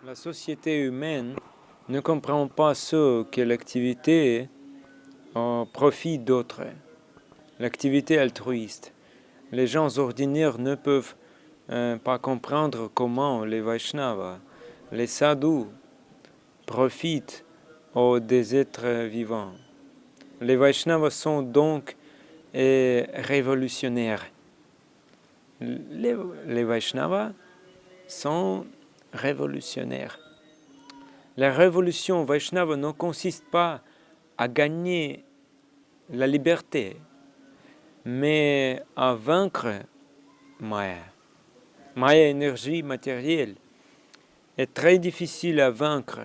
La société humaine ne comprend pas ce que l'activité en profit d'autres, l'activité altruiste. Les gens ordinaires ne peuvent pas comprendre comment les Vaishnavas, les sadhus, profitent des êtres vivants. Les Vaishnavas sont donc révolutionnaires. Les Vaishnavas sont révolutionnaires. La révolution Vaishnava ne consiste pas à gagner la liberté, mais à vaincre Maya. Maya, énergie matérielle, est très difficile à vaincre,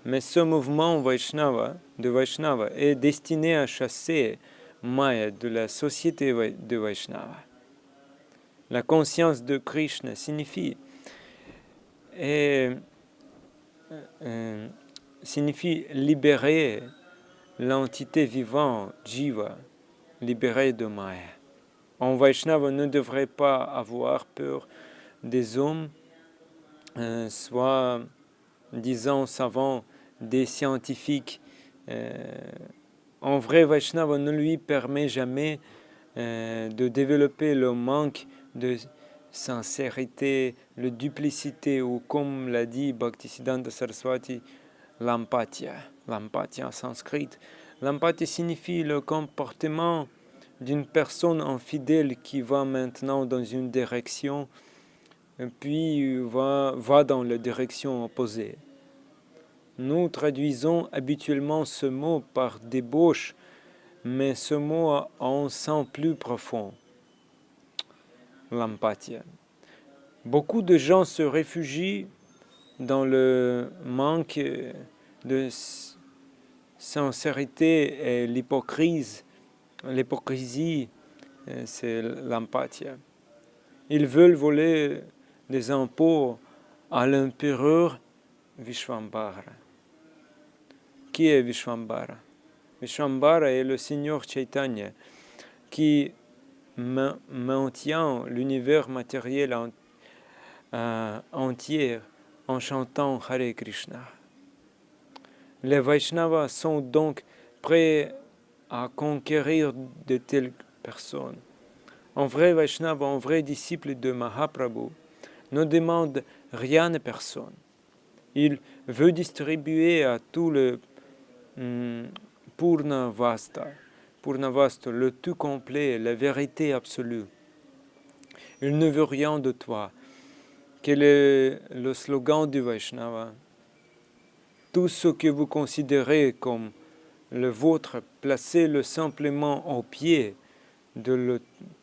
mais ce mouvement de Vaishnava est destiné à chasser Maya de la société de Vaishnava. La conscience de Krishna signifie libérer l'entité vivante, Jiva, libérée de Maya. Un Vaishnava ne devrait pas avoir peur des hommes, soit disant savants, des scientifiques. Un vrai Vaishnava ne lui permet jamais de développer le manque de sincérité, la duplicité, ou comme l'a dit Bhaktisiddhanta Saraswati, l'empathia. L'empathia en sanskrit. L'empathie signifie le comportement d'une personne infidèle qui va maintenant dans une direction, puis va dans la direction opposée. Nous traduisons habituellement ce mot par débauche, mais ce mot a un sens plus profond. L'empathie. Beaucoup de gens se réfugient dans le manque de sincérité et l'hypocrisie. L'hypocrisie, c'est l'empathie. Ils veulent voler des impôts à l'empereur Vishwambara. Qui est Vishwambara? Vishwambara est le Seigneur Chaitanya qui maintient l'univers matériel entier en chantant Hare Krishna. Les Vaishnavas sont donc prêts à conquérir de telles personnes. Un vrai Vaishnava, un vrai disciple de Mahaprabhu, ne demande rien à personne. Il veut distribuer à tout le Purnavasta, le tout complet, la vérité absolue. Il ne veut rien de toi. Quel est le slogan du Vaishnava? Tout ce que vous considérez comme le vôtre, placez-le simplement au pied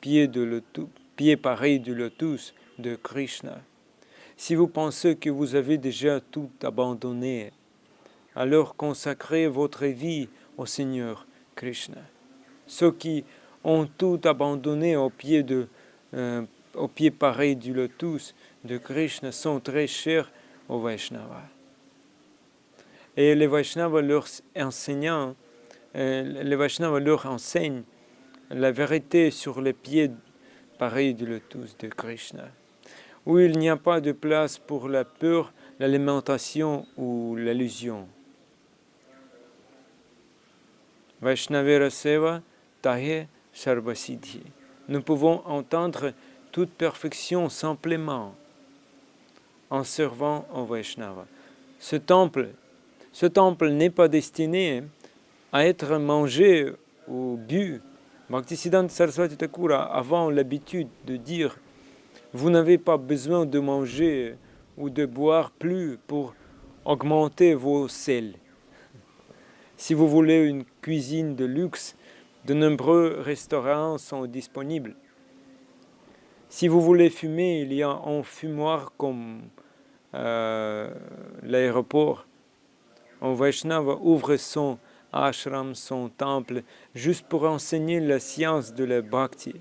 pied pareil du lotus de Krishna. Si vous pensez que vous avez déjà tout abandonné, alors consacrez votre vie au Seigneur Krishna. Ceux qui ont tout abandonné au pied pareil du lotus de Krishna sont très chers aux Vaishnavas. Et les Vaishnavas leur enseignent la vérité sur les pieds pareils du lotus de Krishna, où il n'y a pas de place pour la peur, l'alimentation ou l'illusion. Vaishnavera Seva Tahe Sarvasiddhi. Nous pouvons entendre toute perfection simplement en servant au Vaishnava. Ce temple n'est pas destiné à être mangé ou bu. Bhaktisiddhanta Saraswati Thakur a avant l'habitude de dire « Vous n'avez pas besoin de manger ou de boire plus pour augmenter vos sels. Si vous voulez une cuisine de luxe, de nombreux restaurants sont disponibles. Si vous voulez fumer, il y a un fumoir comme l'aéroport. Un Vaishnava ouvre son ashram, son temple, juste pour enseigner la science de la bhakti.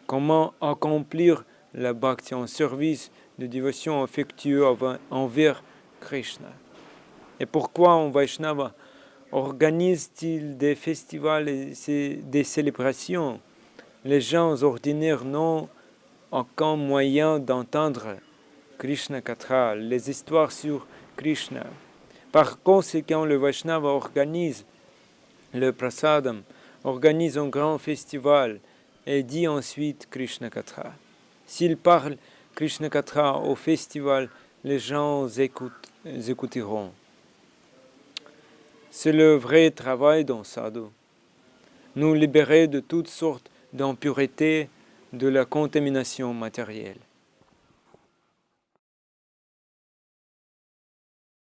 Comment accomplir la bhakti en service de dévotion affectueux envers Krishna. Et pourquoi un Vaishnava organise-t-il des festivals et des célébrations? Les gens ordinaires n'ont aucun moyen d'entendre Krishna Katha, les histoires sur Krishna. Par conséquent, le Vaishnava organise le prasadam, organise un grand festival et dit ensuite Krishna Katha. S'il parle Krishna Katha au festival, les gens écouteront. C'est le vrai travail d'un sadhu. Nous libérer de toutes sortes d'impuretés, de la contamination matérielle.